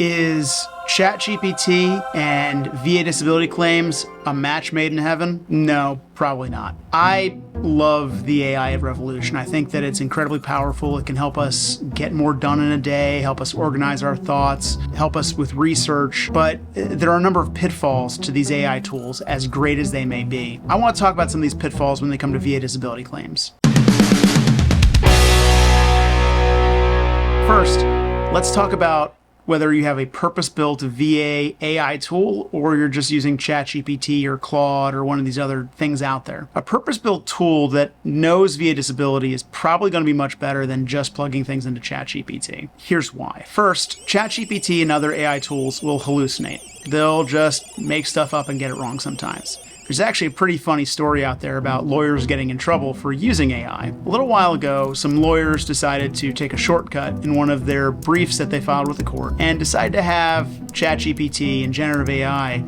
Is ChatGPT and VA disability claims a match made in heaven? No, probably not. I love the AI revolution. I think that it's incredibly powerful. It can help us get more done in a day, help us organize our thoughts, help us with research. But there are a number of pitfalls to these AI tools, as great as they may be. I want to talk about some of these pitfalls when they come to VA disability claims. First, let's talk about whether you have a purpose-built VA AI tool or you're just using ChatGPT or Claude or one of these other things out there. A purpose-built tool that knows VA disability is probably going to be much better than just plugging things into ChatGPT. Here's why. First, ChatGPT and other AI tools will hallucinate. They'll just make stuff up and get it wrong sometimes. There's actually a pretty funny story out there about lawyers getting in trouble for using AI. A little while ago, some lawyers decided to take a shortcut in one of their briefs that they filed with the court and decided to have ChatGPT and generative AI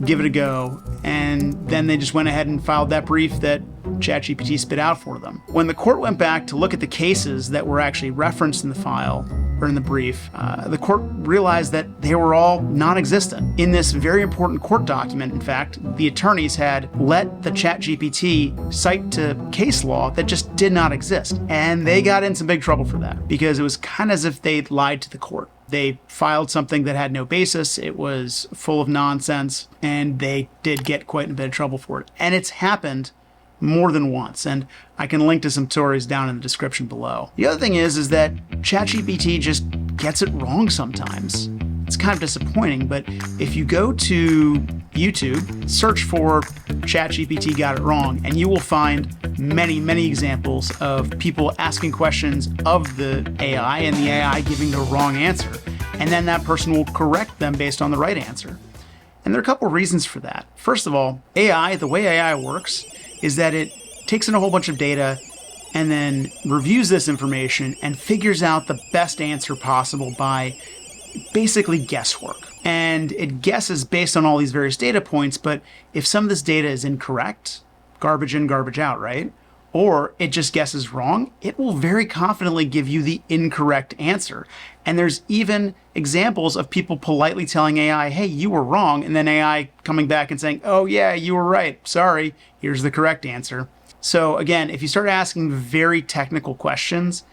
give it a go. And then they just went ahead and filed that brief that ChatGPT spit out for them. When the court went back to look at the cases that were actually referenced in the file or in the brief, the court realized that they were all non-existent. In this very important court document, in fact, the attorneys had let the ChatGPT cite to case law that just did not exist. And they got in some big trouble for that because it was kind of as if they'd lied to the court. They filed something that had no basis, it was full of nonsense, and they did get quite a bit of trouble for it. And it's happened more than once, and I can link to some stories down in the description below. The other thing is that ChatGPT just gets it wrong sometimes. It's kind of disappointing, but if you go to YouTube, search for ChatGPT got it wrong, and you will find many, many examples of people asking questions of the AI and the AI giving the wrong answer. And then that person will correct them based on the right answer. And there are a couple of reasons for that. First of all, AI, the way AI works, is that it takes in a whole bunch of data and then reviews this information and figures out the best answer possible by basically guesswork. And it guesses based on all these various data points, but if some of this data is incorrect, garbage in, garbage out, right? Or it just guesses wrong, it will very confidently give you the incorrect answer. And there's even examples of people politely telling AI, hey, you were wrong, and then AI coming back and saying, oh yeah, you were right, sorry, here's the correct answer. So again, if you start asking very technical questions,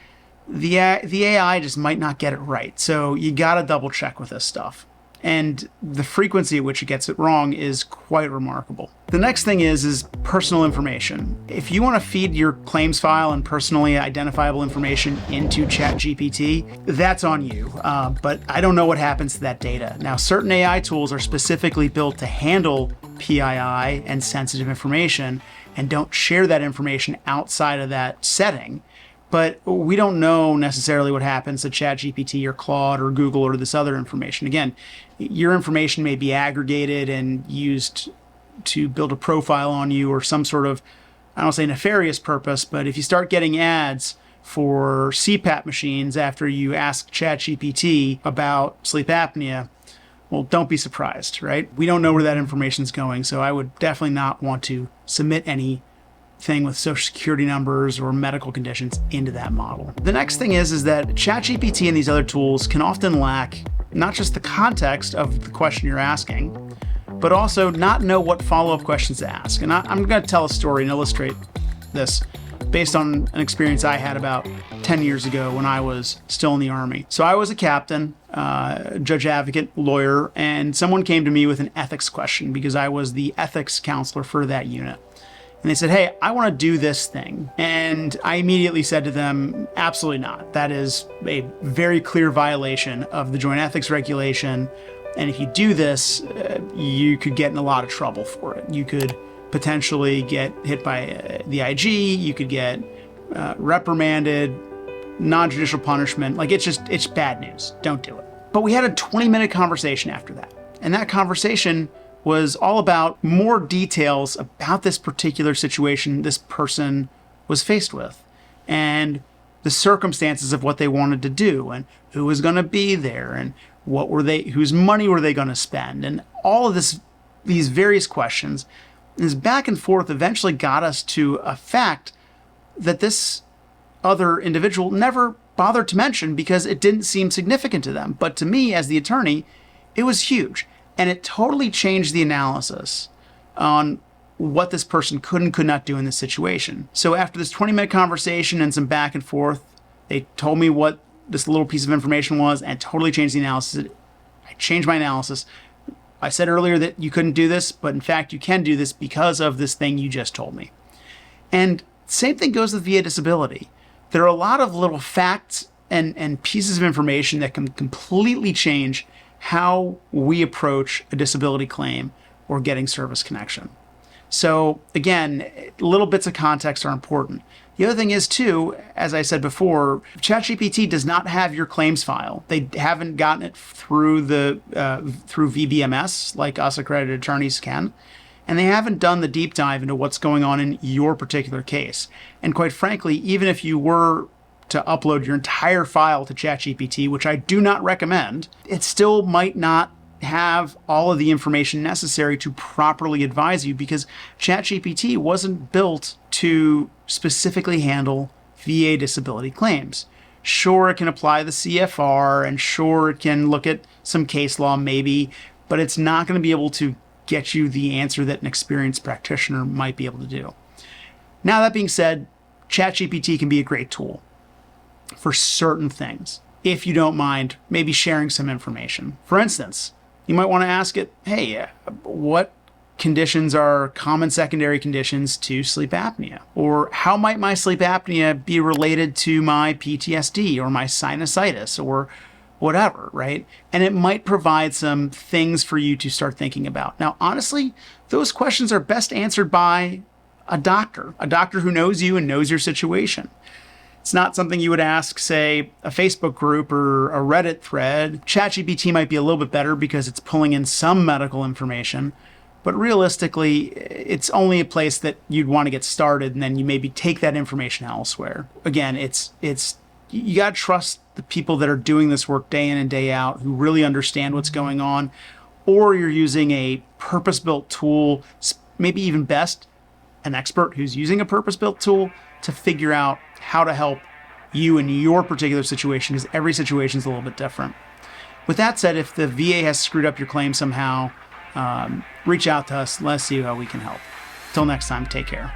the AI just might not get it right. So you gotta double check with this stuff. And the frequency at which it gets it wrong is quite remarkable. The next thing is personal information. If you want to feed your claims file and personally identifiable information into ChatGPT, that's on you. But I don't know what happens to that data. Now, certain AI tools are specifically built to handle PII and sensitive information and don't share that information outside of that setting. But we don't know necessarily what happens to ChatGPT or Claude or Google or this other information. Again, your information may be aggregated and used to build a profile on you or some sort of, I don't say nefarious purpose, but if you start getting ads for CPAP machines after you ask ChatGPT about sleep apnea, well, don't be surprised, right? We don't know where that information is going, so I would definitely not want to submit anything with social security numbers or medical conditions into that model. The next thing is that ChatGPT and these other tools can often lack not just the context of the question you're asking, but also not know what follow-up questions to ask. And I'm going to tell a story and illustrate this based on an experience I had about 10 years ago when I was still in the Army. So I was a captain, judge advocate, lawyer, and someone came to me with an ethics question because I was the ethics counselor for that unit. And they said, hey, I want to do this thing. And I immediately said to them, absolutely not. That is a very clear violation of the Joint Ethics Regulation. And if you do this, you could get in a lot of trouble for it. You could potentially get hit by the IG, you could get reprimanded, non-judicial punishment. Like it's bad news. Don't do it. But we had a 20-minute conversation after that. And that conversation was all about more details about this particular situation this person was faced with and the circumstances of what they wanted to do and who was going to be there and whose money were they going to spend, and all of these various questions. And this back and forth eventually got us to a fact that this other individual never bother to mention because it didn't seem significant to them. But to me, as the attorney, it was huge. And it totally changed the analysis on what this person could and could not do in this situation. So after this 20-minute conversation and some back and forth, they told me what this little piece of information was and totally changed the analysis. I changed my analysis. I said earlier that you couldn't do this, but in fact, you can do this because of this thing you just told me. And same thing goes with VA disability. There are a lot of little facts and pieces of information that can completely change how we approach a disability claim or getting service connection. So again, little bits of context are important. The other thing is too, as I said before, ChatGPT does not have your claims file. They haven't gotten it through through VBMS like us accredited attorneys can. And they haven't done the deep dive into what's going on in your particular case. And quite frankly, even if you were to upload your entire file to ChatGPT, which I do not recommend, it still might not have all of the information necessary to properly advise you because ChatGPT wasn't built to specifically handle VA disability claims. Sure, it can apply the CFR and sure, it can look at some case law maybe, but it's not going to be able to get you the answer that an experienced practitioner might be able to do. Now, that being said, ChatGPT can be a great tool for certain things, if you don't mind maybe sharing some information. For instance, you might want to ask it, hey, what conditions are common secondary conditions to sleep apnea? Or how might my sleep apnea be related to my PTSD or my sinusitis or whatever, right? And it might provide some things for you to start thinking about. Now, honestly, those questions are best answered by a doctor who knows you and knows your situation. It's not something you would ask, say, a Facebook group or a Reddit thread. ChatGPT might be a little bit better because it's pulling in some medical information, but realistically, it's only a place that you'd want to get started, and then you maybe take that information elsewhere. Again, you got to trust the people that are doing this work day in and day out, who really understand what's going on, or you're using a purpose-built tool, maybe even best, an expert who's using a purpose-built tool to figure out how to help you in your particular situation, because every situation is a little bit different. With that said, if the VA has screwed up your claim somehow, reach out to us. Let's see how we can help. Till next time, take care.